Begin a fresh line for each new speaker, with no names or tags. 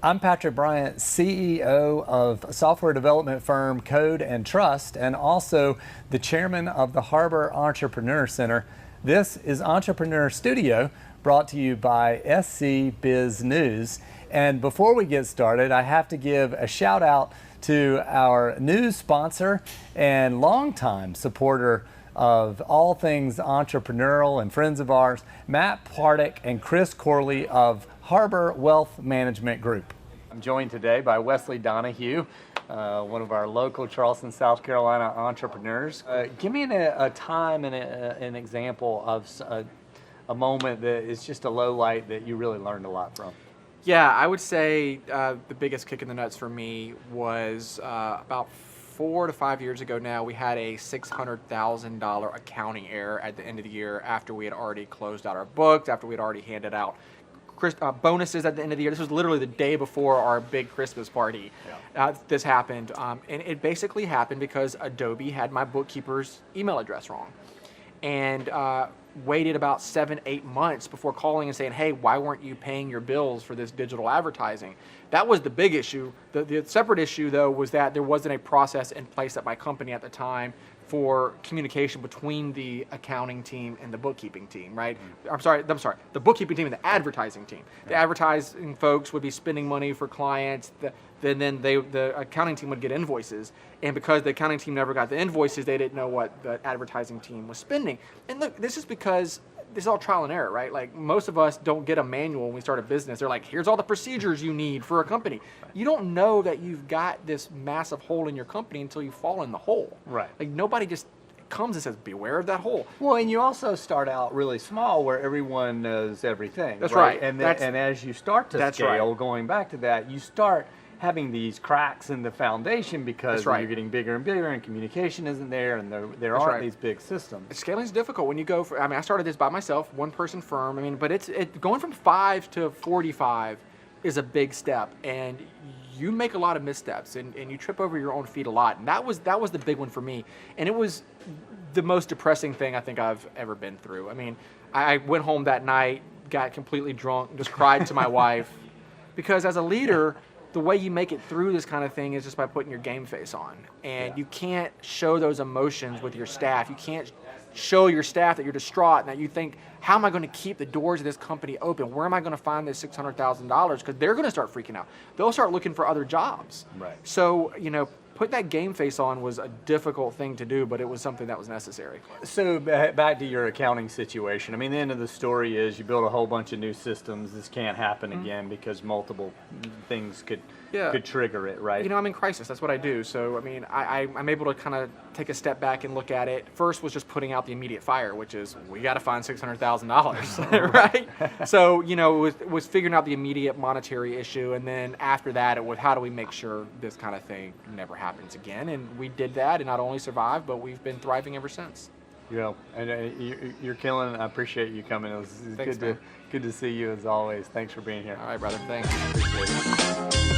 I'm Patrick Bryant, CEO of software development firm Code and Trust, and also the chairman of the Harbor Entrepreneur Center. This is Entrepreneur Studio, brought to you by SC Biz News. And before we get started, I have to give a shout out to our news sponsor and longtime supporter of all things entrepreneurial and friends of ours, Matt Pardick and Chris Corley of Harbor Wealth Management Group. I'm joined today by Wesley Donehue, one of our local Charleston, South Carolina entrepreneurs. Give me a time and an example of a moment that is just a low light that you really learned a lot from.
Yeah, I would say the biggest kick in the nuts for me was about 4 to 5 years ago now. We had a $600,000 accounting error at the end of the year after we had already closed out our books, after we had already handed out bonuses at the end of the year. This was literally the day before our big Christmas party. Yeah. This happened, and it basically happened because Adobe had my bookkeeper's email address wrong, and waited about 7-8 months before calling and saying, hey, why weren't you paying your bills for this digital advertising? That was the big issue. The separate issue, though, was that there wasn't a process in place at my company at the time for communication between the accounting team and the bookkeeping team, right? I'm sorry, the bookkeeping team and the advertising team. The advertising folks would be spending money for clients, then the accounting team would get invoices, and because the accounting team never got the invoices, they didn't know what the advertising team was spending. And look, this is because this is all trial and error, right? Like, most of us don't get a manual when we start a business. They're like, here's all the procedures you need for a company. You don't know that you've got this massive hole in your company until you fall in the hole. Right. Like, nobody just comes and says, beware of that hole.
Well, and you also start out really small where everyone knows everything.
That's right.
And as you start to scale, going back to that, you start having these cracks in the foundation because you're getting bigger and bigger and communication isn't there, and there aren't these big systems.
Scaling is difficult when you go for, I started this by myself, one person firm, but it's going from 5 to 45 is a big step, and you make a lot of missteps and you trip over your own feet a lot. And that was the big one for me. And it was the most depressing thing I think I've ever been through. I went home that night, got completely drunk, just cried to my wife, because as a leader, the way you make it through this kind of thing is just by putting your game face on. And you can't show those emotions with your staff. You can't show your staff that you're distraught and that you think, how am I going to keep the doors of this company open? Where am I going to find this $600,000? Because they're going to start freaking out. They'll start looking for other jobs. Right. So, put that game face on was a difficult thing to do, but it was something that was necessary.
So back to your accounting situation. The end of the story is you build a whole bunch of new systems. This can't happen again because multiple things could trigger it, right?
I'm in crisis. That's what I do. So, I'm able to kind of take a step back and look at it. First was just putting out the immediate fire, which is we got to find $600,000, right? So, it was figuring out the immediate monetary issue, and then after that, it was how do we make sure this kind of thing never happens again? And we did that, and not only survived, but we've been thriving ever since.
Yeah, and you're killing it. I appreciate you coming. It was good to see you as always. Thanks for being here.
All right, brother. Thanks. Appreciate it.